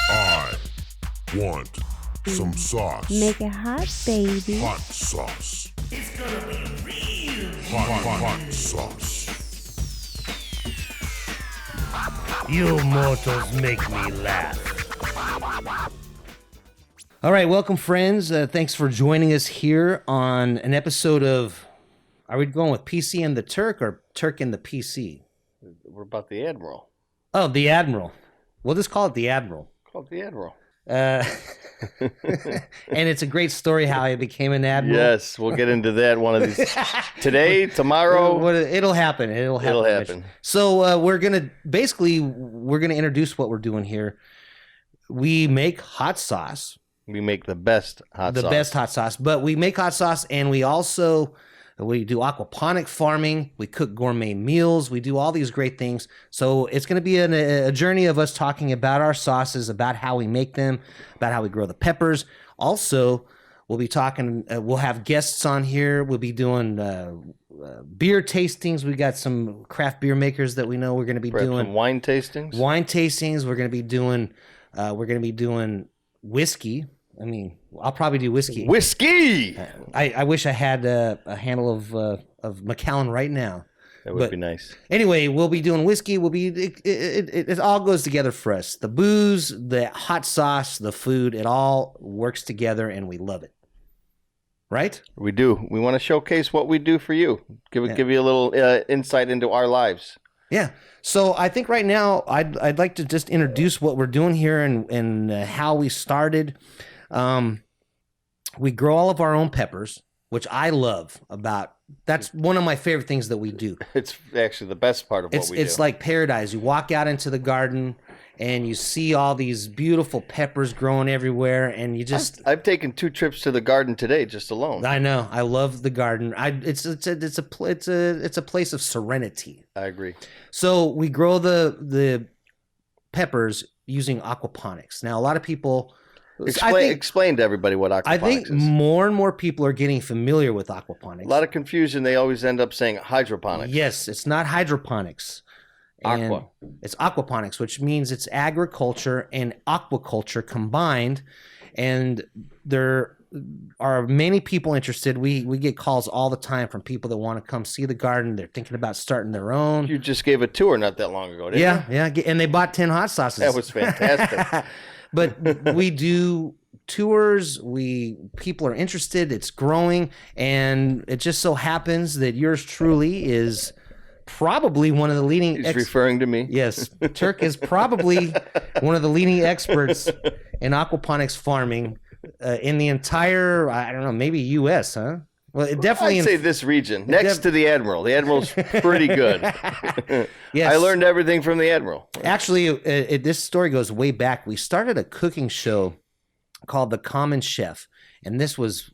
I want some sauce. Make it hot, baby. Hot sauce. It's gonna be real hot sauce. You mortals make me laugh. All right, welcome, friends. Thanks for joining us here on an episode of, are we going with PC and the Turk or Turk and the PC? We're about the Admiral. Oh, the Admiral. We'll just call it the Admiral. Called the Admiral. And it's a great story how I became an Admiral. Yes, we'll get into that one of these today, tomorrow. It'll happen. It'll happen. So we're gonna introduce what we're doing here. We make hot sauce. We make the best hot sauce. The best hot sauce. But we make hot sauce, and we do aquaponic farming. We cook gourmet meals. We do all these great things. So it's going to be a journey of us talking about our sauces, about how we make them, about how we grow the peppers. Also, we'll be talking, we'll have guests on here. We'll be doing beer tastings. We got some craft beer makers that we know we're going to be doing. Some wine tastings. We're going to be doing whiskey. I mean, I'll probably do whiskey. Whiskey! I wish I had a handle of Macallan right now. That would be nice. Anyway, we'll be doing whiskey. It all goes together for us. The booze, the hot sauce, the food, it all works together, and we love it. Right? We do. We want to showcase what we do for you. Give you a little insight into our lives. Yeah. So I think right now I'd like to just introduce what we're doing here and how we started. We grow all of our own peppers, which I love that's one of my favorite things that we do. It's actually the best part of what we do. It's like paradise. You walk out into the garden and you see all these beautiful peppers growing everywhere, and you just... I've taken 2 trips to the garden today just alone. I know. I love the garden. It's a place of serenity. I agree. So we grow the peppers using aquaponics. Now, a lot of people... Explain to everybody what aquaponics is. I think more and more people are getting familiar with aquaponics. A lot of confusion. They always end up saying hydroponics. Yes, it's not hydroponics. It's aquaponics, which means it's agriculture and aquaculture combined. And there are many people interested. We get calls all the time from people that want to come see the garden. They're thinking about starting their own. You just gave a tour not that long ago, didn't you? Yeah, and they bought 10 hot sauces. That was fantastic. But we do tours. People are interested. It's growing, and it just so happens that yours truly is probably one of the leading. He's referring to me. Yes, Turk is probably one of the leading experts in aquaponics farming in the entire. I don't know, maybe U.S. Huh? Well, it definitely. I'd say this region next to the Admiral. The Admiral's pretty good. Yes. I learned everything from the Admiral. Actually, this story goes way back. We started a cooking show called The Common Chef, and this was,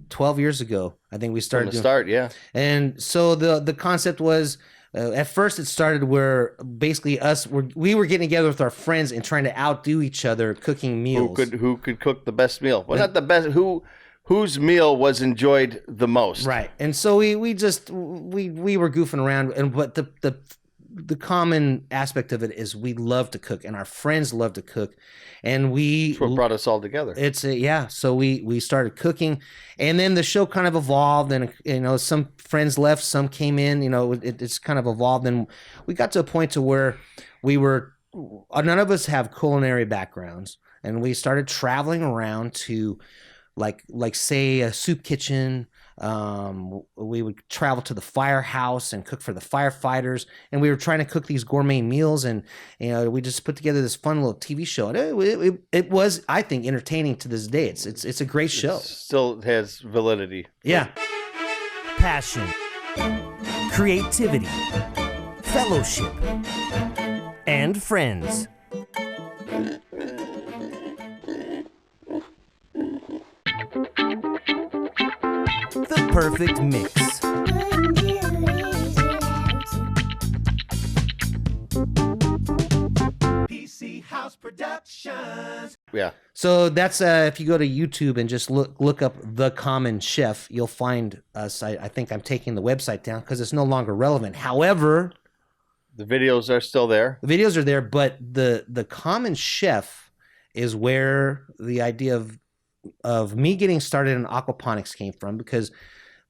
12 years ago. I think we started. Yeah. And so the concept was. At first, it started where basically we were getting together with our friends and trying to outdo each other cooking meals. Who could cook the best meal? Well, not the best. Whose meal was enjoyed the most? Right. And so we were goofing around, but the common aspect of it is we love to cook, and our friends love to cook, and That's what brought us all together. So we started cooking, and then the show kind of evolved, and some friends left, some came in. It's kind of evolved, and we got to a point to where none of us have culinary backgrounds, and we started traveling around to like say a soup kitchen. We would travel to the firehouse and cook for the firefighters, and we were trying to cook these gourmet meals, and we just put together this fun little TV show, and it was, I think, entertaining to this day. It's a great show. It still has validity. Yeah. Passion, creativity, fellowship, and friends. The perfect mix. PC House Productions. Yeah. So that's if you go to YouTube and just look up The Common Chef, you'll find us. I think I'm taking the website down because it's no longer relevant. However, The videos are still there. The videos are there, but the common chef is where the idea of me getting started in aquaponics came from, because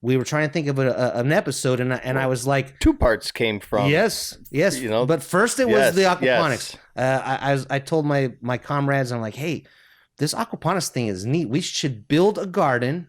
we were trying to think of an episode, and I was like, 2 parts came from. yes, You know, but first it was the aquaponics. yes. I told my comrades, I'm like, hey, this aquaponics thing is neat. We should build a garden,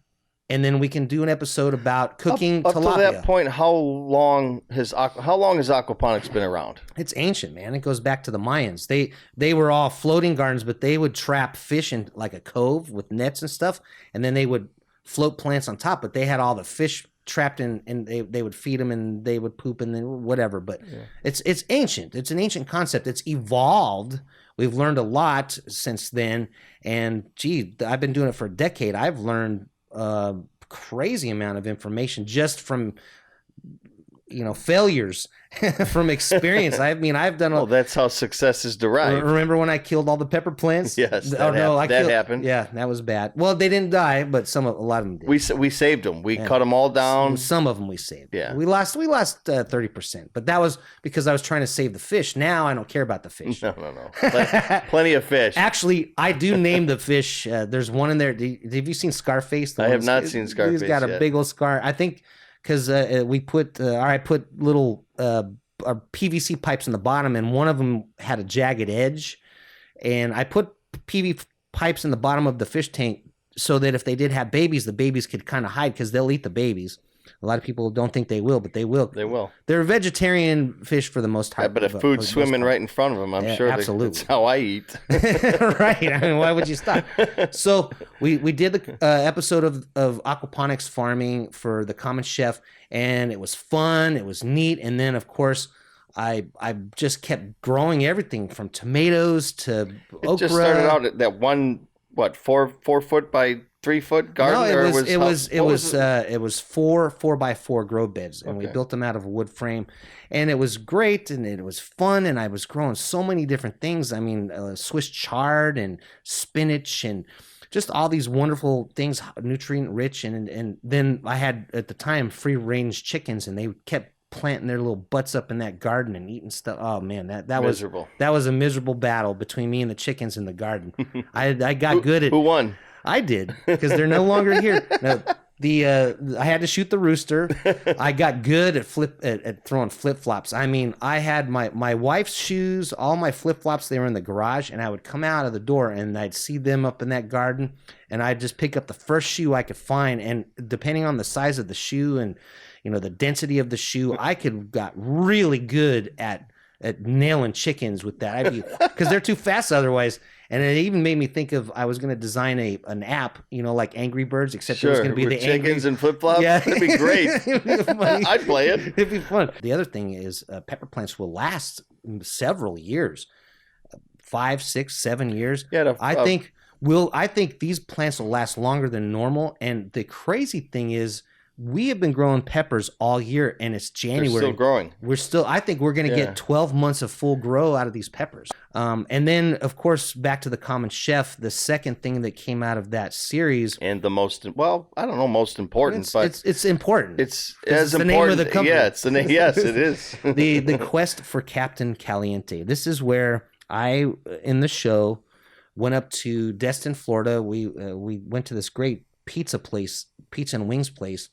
and then we can do an episode about cooking up tilapia. to that point, how long has aquaponics been around? It's ancient, man. It goes back to the Mayans. They were all floating gardens, but they would trap fish in like a cove with nets and stuff, and then they would float plants on top. But they had all the fish trapped in, and they would feed them, and they would poop, and then whatever. But it's ancient. It's an ancient concept. It's evolved. We've learned a lot since then, and gee, I've been doing it for a decade. I've learned crazy amount of information just from failures from experience. I mean, I've done. Well, that's how success is derived. Remember when I killed all the pepper plants? Yes. That Happened. Yeah, that was bad. Well, they didn't die, but a lot of them did. We saved them. We cut them all down. Some of them we saved. Yeah. We lost 30%, but that was because I was trying to save the fish. Now I don't care about the fish. No. Plenty of fish. Actually, I do name the fish. There's one in there. Have you seen Scarface? I have not seen Scarface. He's got a yet. big old scar. I think because I put little PVC pipes in the bottom, and one of them had a jagged edge, and I put PVC pipes in the bottom of the fish tank so that if they did have babies, the babies could kind of hide, because they'll eat the babies. A lot of people don't think they will, but they will. They will. They're vegetarian fish for the most part. Yeah, but if food's swimming right in front of them, I'm sure absolutely. That's how I eat. Right. I mean, why would you stop? So we did the episode of aquaponics farming for the Common Chef, and it was fun. It was neat. And then, of course, I just kept growing everything from tomatoes to okra. It just started out at that 4 foot by 3 foot garden? No, it was 4 by 4 grow beds, and we built them out of a wood frame, and it was great, and it was fun, and I was growing so many different things. I mean, Swiss chard and spinach and just all these wonderful things, nutrient rich, and then I had at the time free range chickens, and they kept planting their little butts up in that garden and eating stuff. Oh man, that was miserable. That was a miserable battle between me and the chickens in the garden. I got good at. Who won? I did, because they're no longer here. No, I had to shoot the rooster. I got good at throwing flip flops. I mean, I had my wife's shoes, all my flip flops. They were in the garage, and I would come out of the door and I'd see them up in that garden, and I'd just pick up the first shoe I could find. And depending on the size of the shoe and the density of the shoe, I got really good at nailing chickens with that. Because they're too fast otherwise. And it even made me think of, I was going to design an app, like Angry Birds, except it was going to be the chickens and flip flops. Yeah, that'd be great. It'd be funny. I'd play it. It'd be fun. The other thing is, pepper plants will last several years, 5, 6, 7 years. Yeah, I think these plants will last longer than normal. And the crazy thing is, we have been growing peppers all year, and it's January. They're still growing. I think we're going to get 12 months of full grow out of these peppers. And then, of course, back to the Common Chef, the second thing that came out of that series. And the most important, but it's important. It's important. as The name of the company. Yeah, it's the name. Yes, it is. the quest for Captain Caliente. This is where I, in the show, went up to Destin, Florida. We went to this great pizza and wings place.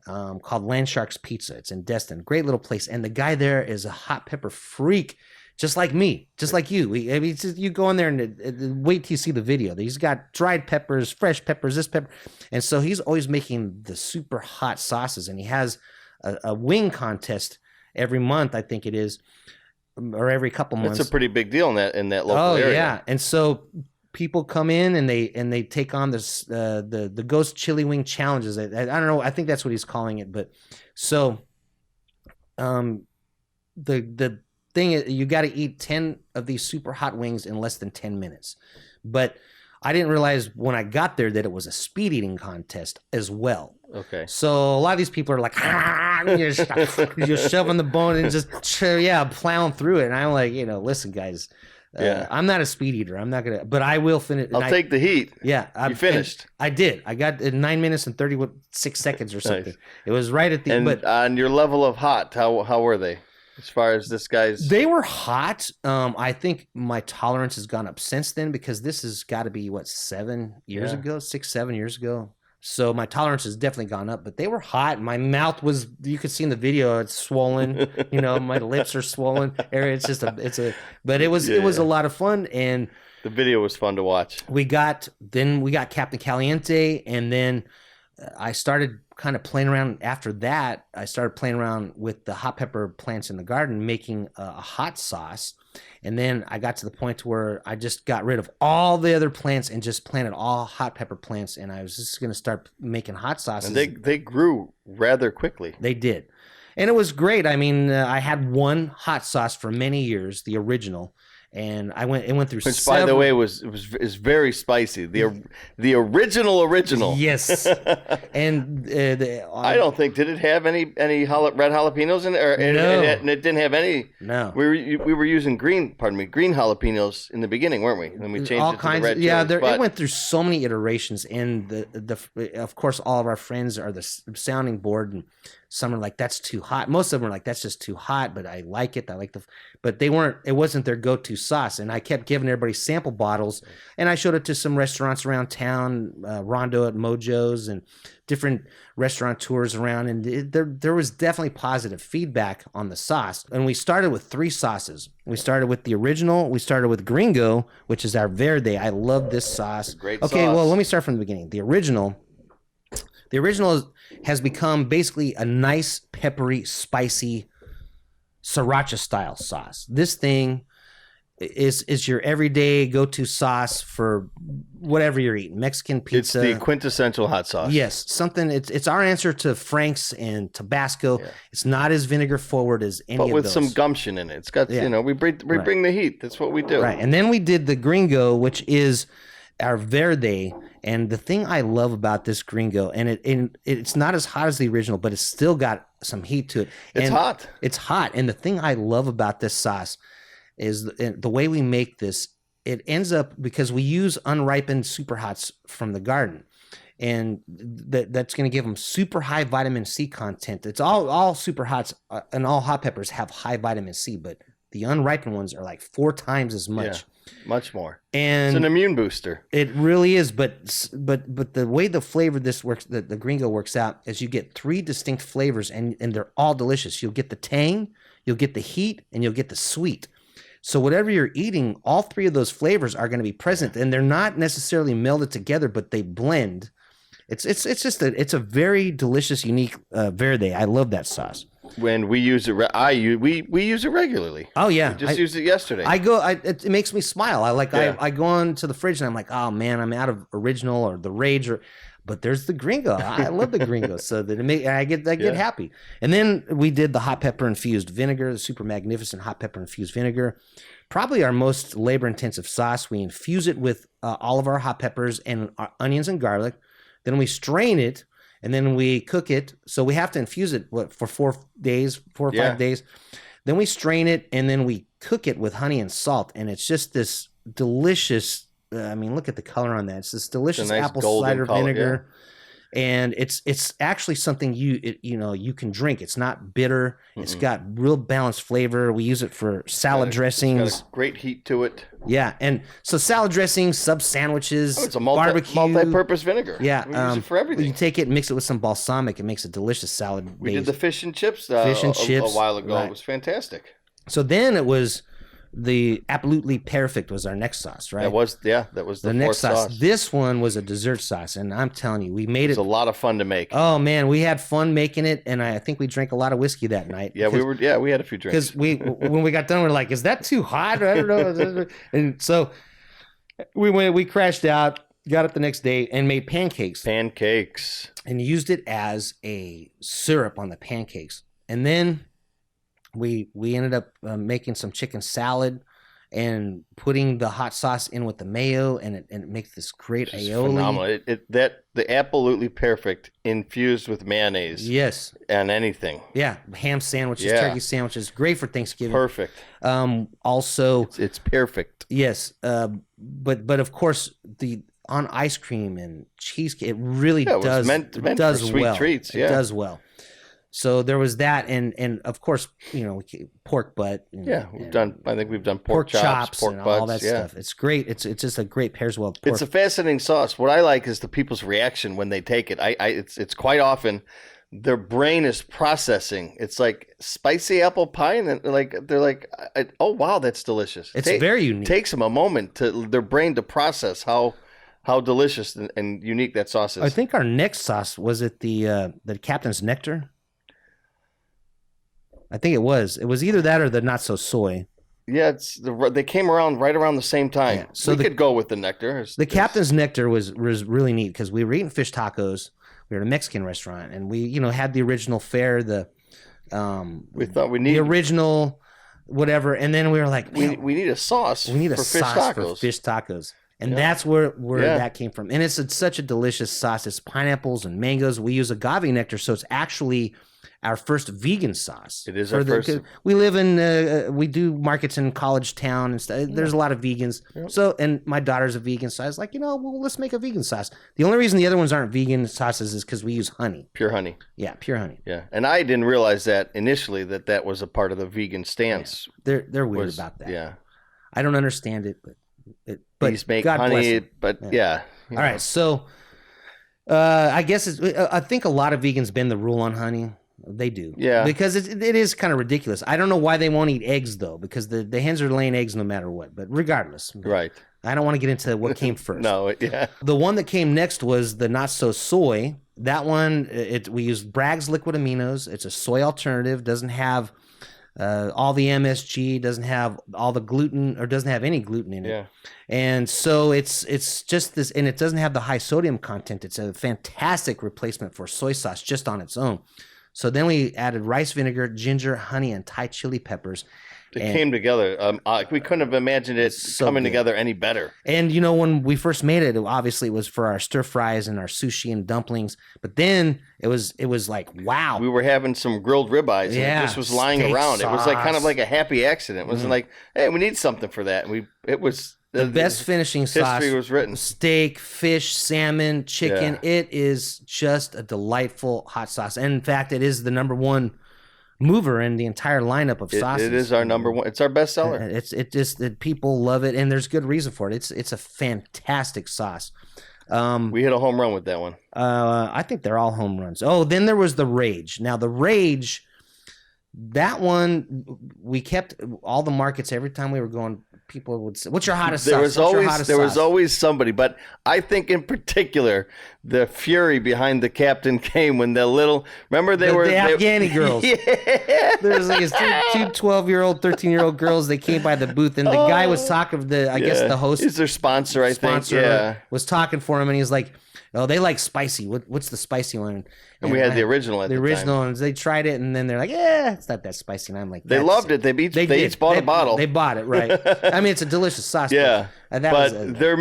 Called Land Sharks Pizza. It's in Destin. Great little place. And the guy there is a hot pepper freak, just like me, just like you. You go in there and wait till you see the video. He's got dried peppers, fresh peppers, this pepper. And so he's always making the super hot sauces. And he has a wing contest every month, I think it is, or every couple months. It's a pretty big deal in that local area. Oh, yeah. And so people come in and they take on this the ghost chili wing challenges. I don't know. I think that's what he's calling it. But so the thing is, you got to eat 10 of these super hot wings in less than 10 minutes. But I didn't realize when I got there that it was a speed eating contest as well. Okay. So a lot of these people are like, you're shoving the bone and just plowing through it. And I'm like, listen, guys. I'm not a speed eater. I'm not gonna, but I will finish. I'll take the heat. Yeah, you finished. I did. I got 9 minutes and 36 seconds or something. Nice. It was right at the. And but on your level of hot, how were they? as far as this guy's? They were hot. I think my tolerance has gone up since then because this has got to be, what, 7 years ago? 6, 7 years ago? So my tolerance has definitely gone up, but they were hot. My mouth was, you could see in the video, it's swollen. You know, my lips are swollen. But it was a lot of fun. And the video was fun to watch. we got Captain Caliente, and then I started kind of playing around. After that, I started playing around with the hot pepper plants in the garden, making a hot sauce. And then I got to the point where I just got rid of all the other plants and just planted all hot pepper plants. And I was just going to start making hot sauces. And they grew rather quickly. They did. And it was great. I mean, I had one hot sauce for many years, the original. And it went through. Which, by the way, is very spicy. The original. Yes. And I don't think, did it have any red jalapenos in it? No. And it didn't have any. No. We were using green jalapenos in the beginning, weren't we? When we changed all it to kinds the red of, yeah. chilies, It went through so many iterations, and of course all of our friends are the sounding board, and some are like, that's too hot. Most of them are like, that's just too hot, but I like it. But it wasn't their go-to sauce. And I kept giving everybody sample bottles, and I showed it to some restaurants around town, Rondo at Mojo's and different restaurateurs around. And there was definitely positive feedback on the sauce. And we started with 3 sauces. We started with the original. We started with Gringo, which is our Verde. I love this sauce. Great Okay, sauce. well, let me start from the beginning. The original has become basically a nice, peppery, spicy sriracha style sauce. This thing is your everyday go-to sauce for whatever you're eating. Mexican pizza. It's the quintessential hot sauce. Yes, something. It's our answer to Frank's and Tabasco. Yeah. It's not as vinegar forward as any But of with those. some gumption in it. It's got, we bring the heat. That's what we do. Right, and then we did the Gringo, which is our Verde. And the thing I love about this Gringo, and it's not as hot as the original, but it's still got some heat to it. It's hot. It's hot. And the thing I love about this sauce is the way we make this. It ends up, because we use unripened super hots from the garden, and that's going to give them super high vitamin C content. It's all super hots and all hot peppers have high vitamin C, but the unripened ones are like 4 times as much. Yeah, much more. And it's an immune booster. It really is, but the way the flavor this works, the Gringo works out, is you get 3 distinct flavors, and they're all delicious. You'll get the tang, you'll get the heat, and you'll get the sweet. So whatever you're eating, all 3 of those flavors are going to be present, and they're not necessarily melded together, but they blend. It's just a very delicious, unique Verde. I love that sauce. When we use it, we use it regularly. Oh yeah, We just used it yesterday. It makes me smile. I go into the fridge and I'm like, oh man, I'm out of original or the Rage, but there's the Gringo. I love the Gringo, so that I get happy. And then we did the hot pepper infused vinegar, the super magnificent hot pepper infused vinegar, probably our most labor intensive sauce. We infuse it with all of our hot peppers and our onions and garlic. Then we strain it. And then we cook it. So we have to infuse it for 4 or 5 days. Then we strain it, and then we cook it with honey and salt. And it's just this delicious, look at the color on that. It's this delicious nice apple cider color, vinegar. Yeah. And it's actually something you can drink. It's not bitter. Mm-mm. It's got real balanced flavor. We use it for salad dressings. It's got a great heat to it. Yeah, and so salad dressings, sub sandwiches, it's a barbecue, multi-purpose vinegar. Yeah, we use it for everything. You take it and mix it with some balsamic. It makes a delicious salad. We did the fish and chips. A while ago. Right. It was fantastic. So then it was the absolutely perfect was our next sauce, right? That was the next sauce. This one was a dessert sauce, and I'm telling you, we made it. It was a lot of fun to make. Oh man, we had fun making it, and I think we drank a lot of whiskey that night. Yeah, we had a few drinks. Because when we got done, we were like, "Is that too hot?" I don't know. And so we crashed out, got up the next day, and made pancakes. And used it as a syrup on the pancakes, and then we ended up making some chicken salad and putting the hot sauce in with the mayo, and it makes this great aioli. Phenomenal. The absolutely perfect infused with mayonnaise. Yes. And anything. Yeah, ham sandwiches, turkey sandwiches, great for Thanksgiving. Perfect. Also, it's perfect. Yes, but of course on ice cream and cheesecake, it really does. Meant does for sweet well. treats. Yeah. It does well. So there was that, and of course, pork butt. I think we've done pork chops, pork and butts, all that stuff. It's great. It's just a great pairs well with pork. It's a fascinating sauce. What I like is the people's reaction when they take it. It's quite often their brain is processing. It's like spicy apple pie, and then they're like, oh wow, that's delicious. It's very unique. Takes them a moment to their brain to process how delicious and unique that sauce is. I think our next sauce was it the Captain's Nectar. I think it was. It was either that or the not so soy. Yeah, they came around right around the same time. Yeah, so we could go with the nectar. Captain's Nectar was really neat because we were eating fish tacos. We were at a Mexican restaurant, and we had the original fare. We thought we needed the original whatever, and then we were like, we need a sauce. We need a sauce for fish tacos. And that's where that came from. And it's such a delicious sauce. It's pineapples and mangoes. We use agave nectar, so it's actually our first vegan sauce. It is our first. We live in, we do markets in College Town and stuff. There's a lot of vegans. Yep. So, and my daughter's a vegan, so I was like, well, let's make a vegan sauce. The only reason the other ones aren't vegan sauces is because we use honey. Pure honey. Yeah, pure honey. Yeah, and I didn't realize that initially that was a part of the vegan stance. Yeah. They're weird about that. Yeah. I don't understand it, but these make God honey, but yeah. All right, so I guess I think a lot of vegans bend the rule on honey. They do, yeah, because it is kind of ridiculous. I don't know why they won't eat eggs though, because the hens are laying eggs no matter what. But regardless, right? I don't want to get into what came first. No, yeah. The one that came next was the not so soy. That one, we use Bragg's liquid aminos. It's a soy alternative. Doesn't have all the MSG, doesn't have all the gluten, or doesn't have any gluten in it. Yeah. And so it's just this, and it doesn't have the high sodium content. It's a fantastic replacement for soy sauce just on its own. So then we added rice vinegar, ginger, honey, and Thai chili peppers. It came together. We couldn't have imagined it coming together any better. And when we first made it, obviously it was for our stir fries and our sushi and dumplings. But then it was like, wow. We were having some grilled ribeyes, and it just was lying around. Sauce. It was like kind of like a happy accident. It wasn't like, hey, we need something for that. And it was the best finishing sauce. History was written. Steak, fish, salmon, chicken. Yeah. It is just a delightful hot sauce. And in fact, it is the number one mover in the entire lineup of sauces. It is our number one. It's our best seller. People love it, and there's good reason for it. It's a fantastic sauce. We hit a home run with that one. I think they're all home runs. Oh, then there was the Rage. Now the Rage, that one we kept all the markets every time we were going. People would say, "What's your hottest sauce?" There was always somebody, but I think in particular the fury behind the captain came when remember the Afghani girls. Yeah, there's like two 12-year-old, 13-year-old girls. They came by the booth, and the guy was talking. I guess the host is their sponsor. I think. Yeah, was talking for him, and he's like, "Oh, they like spicy. What's the spicy one?" And we had the original at the original, time. And they tried it, and then they're like, "Yeah, it's not that spicy." And I'm like, they loved it. They each bought a bottle. They bought it, right? I mean, it's a delicious sauce. Yeah, but their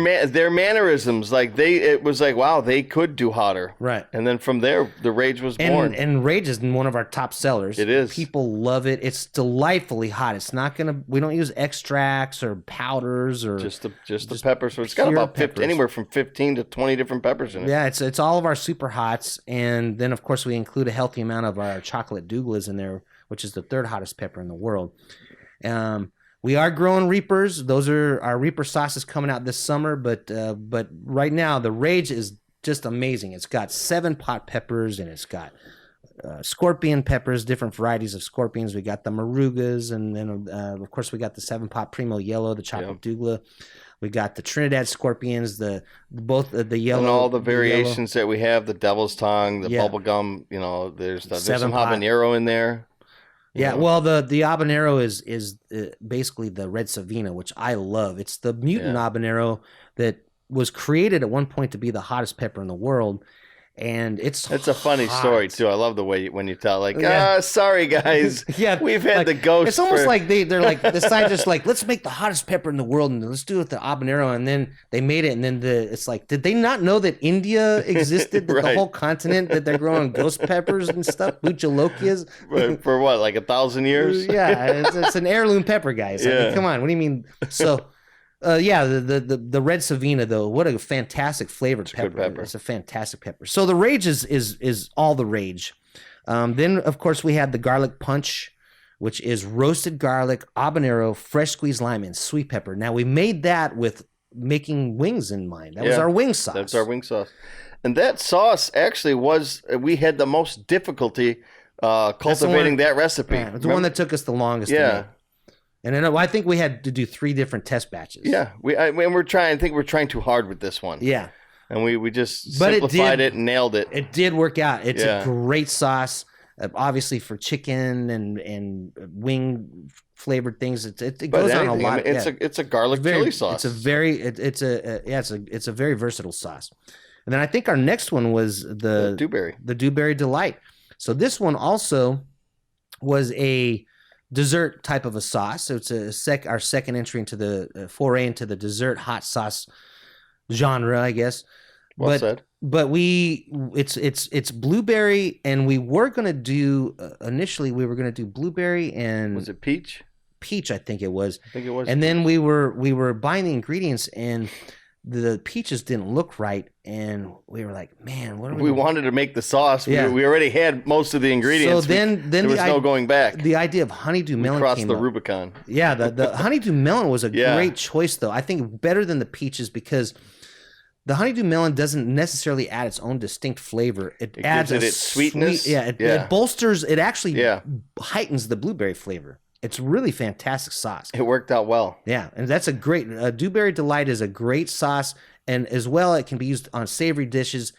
mannerisms, it was like, wow, they could do hotter, right? And then from there, the Rage was born. And Rage is one of our top sellers. It is. People love it. It's delightfully hot. It's not we don't use extracts or powders or just the peppers. So it's got about anywhere from 15 to 20 different peppers in it. Yeah, it's all of our super hots, and then of course we include a healthy amount of our chocolate Douglas in there, which is the third hottest pepper in the world. We are growing Reapers. Those are our Reaper sauces coming out this summer, but right now the Rage is just amazing. It's got 7 pot peppers, and it's got scorpion peppers, different varieties of scorpions. We got the Marugas, and then of course we got the 7 pot Primo Yellow, the chocolate Douglas. We got the Trinidad scorpions, the yellow, and all the variations that we have. The Devil's Tongue, the bubblegum. There's some habanero in there. Yeah, well, the habanero is basically the red Savina, which I love. It's the mutant habanero that was created at one point to be the hottest pepper in the world. And it's a funny story too. I love the way when you tell, sorry guys, we've had the ghost. It's almost like they're like the scientists let's make the hottest pepper in the world and let's do it with the habanero, and then they made it, and then it's like, did they not know that India existed, that right. The whole continent, that they're growing ghost peppers and stuff, buchalokias for what, like 1,000 years? Yeah, it's an heirloom pepper, guys. I mean, come on, what do you mean? So. The red Savina, though, what a fantastic flavored pepper. It's a fantastic pepper. So the Rage is all the rage. Then, of course, we had the garlic punch, which is roasted garlic, habanero, fresh squeezed lime, and sweet pepper. Now, we made that with making wings in mind. That was our wing sauce. That's our wing sauce. And that sauce actually we had the most difficulty cultivating that recipe. Yeah, it's the one that took us the longest to make. And then I think we had to do 3 different test batches. Yeah, we're trying too hard with this one. Yeah. And we just simplified it and nailed it. It did work out. It's a great sauce, obviously for chicken and wing flavored things. It goes on a lot. It's a garlic chili sauce. It's a very versatile sauce. And then I think our next one was the Dewberry Delight. So this one also was a dessert type of a sauce. So it's our second entry into the foray into the dessert hot sauce genre, I guess. Well said. But it's blueberry, and we were gonna do initially blueberry and was it peach? Peach, I think it was. And then we were buying the ingredients, and the peaches didn't look right, and we were like, man, what are we wanted to make the sauce. We already had most of the ingredients. So then there was no going back. The idea of honeydew melon crossed came the up. Rubicon. Yeah, the honeydew melon was a great choice, though. I think better than the peaches because the honeydew melon doesn't necessarily add its own distinct flavor. It adds its sweetness. It bolsters. It actually heightens the blueberry flavor. It's really fantastic sauce. It worked out well. Yeah, and that's a great Dewberry Delight is a great sauce, and as well it can be used on savory dishes.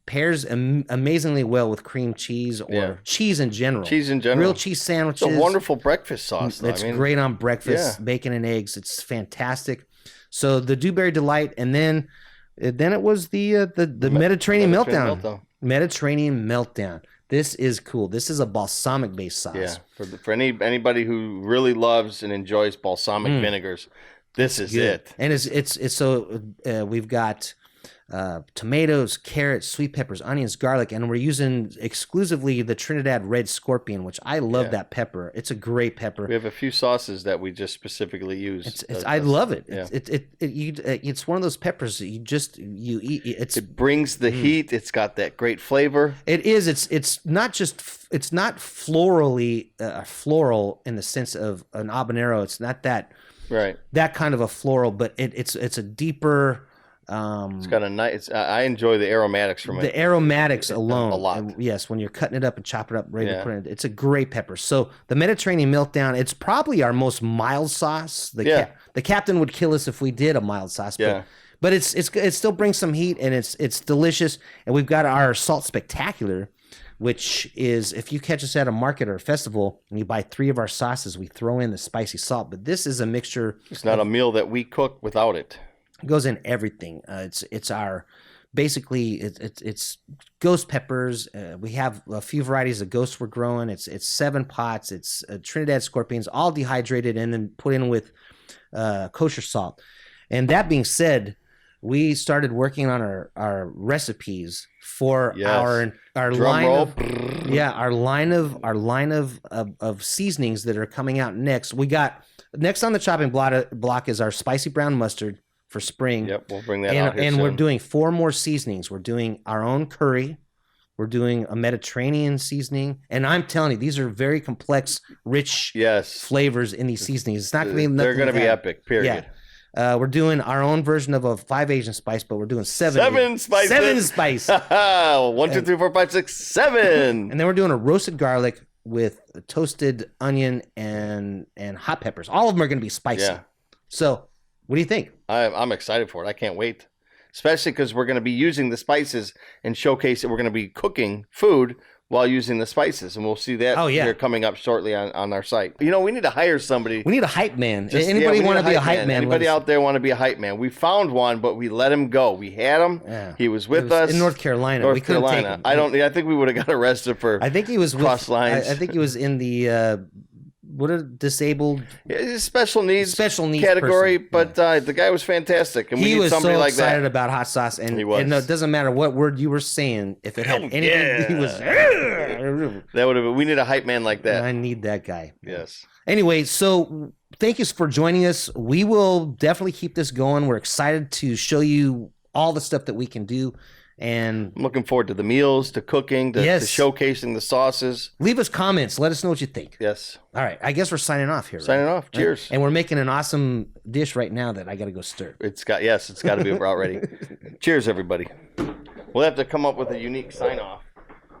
Pairs amazingly well with cream cheese or cheese in general. Grilled cheese sandwiches. It's a wonderful breakfast sauce. It's great on breakfast, bacon and eggs. It's fantastic. So the Dewberry Delight, and then it was the Mediterranean Meltdown. Mediterranean Meltdown. This is cool. This is a balsamic based sauce. Yeah, for anybody who really loves and enjoys balsamic vinegars, this is it. And it's so we've got tomatoes, carrots, sweet peppers, onions, garlic, and we're using exclusively the Trinidad Red Scorpion, which I love that pepper. It's a great pepper. We have a few sauces that we just specifically use. I love it. Yeah. It's one of those peppers that you eat. It brings the heat. It's got that great flavor. It is. It's not florally floral in the sense of an habanero. It's not that kind of a floral, but it's a deeper. It's got a nice. I enjoy the aromatics from it. The aromatics alone, a lot. Yes, when you're cutting it up and chopping it up, ready to put it in, it's a great pepper. So the Mediterranean Meltdown, it's probably our most mild sauce. The captain would kill us if we did a mild sauce. But it still brings some heat, and it's delicious. And we've got our Salt Spectacular, which is if you catch us at a market or a festival and you buy 3 of our sauces, we throw in the spicy salt. But this is a mixture. It's not a meal that we cook without it. It goes in everything. It's our basically it's ghost peppers. We have a few varieties of ghosts we're growing. It's 7 pots. It's Trinidad Scorpions, all dehydrated and then put in with kosher salt. And that being said, we started working on our recipes for our line of seasonings that are coming out next. We got next on the chopping block is our spicy brown mustard for spring. Yep, we'll bring that out here and soon. We're doing 4 more seasonings. We're doing our own curry. We're doing a Mediterranean seasoning. And I'm telling you, these are very complex, rich flavors in these seasonings. It's not going to be nothing. They're going to be epic, period. Yeah. We're doing our own version of a 5 Asian spice, but we're doing 7. 7 spices. 7 spice. 1, 2, 3, 4, 5, 6, 7. And then we're doing a roasted garlic with toasted onion and hot peppers. All of them are going to be spicy. Yeah. So what do you think? I'm excited for it. I can't wait. Especially because we're going to be using the spices and showcase that we're going to be cooking food while using the spices. And we'll see that here coming up shortly on our site. You know, we need to hire somebody. We need a hype man. Anybody want to be a hype man? Anybody out there want to be a hype man? We found one, but we let him go. We had him. Yeah. He was with us. In North Carolina. North Carolina. I think we would have got arrested for I think he was cross lines. I think he was in the... what a disabled special needs category, person. But the guy was fantastic, and we need somebody like that. He was so excited about hot sauce, and it doesn't matter what word you were saying. If it had anything, he was. That would have. We need a hype man like that. I need that guy. Yes. Anyway, so thank you for joining us. We will definitely keep this going. We're excited to show you all the stuff that we can do And I'm looking forward to the meals, to cooking, to showcasing the sauces. Leave us comments. Let us know what you think. Yes. All right. I guess we're signing off here. Signing off. Cheers. And we're making an awesome dish right now that I got to go stir. It's got to be about ready. Cheers, everybody. We'll have to come up with a unique sign off.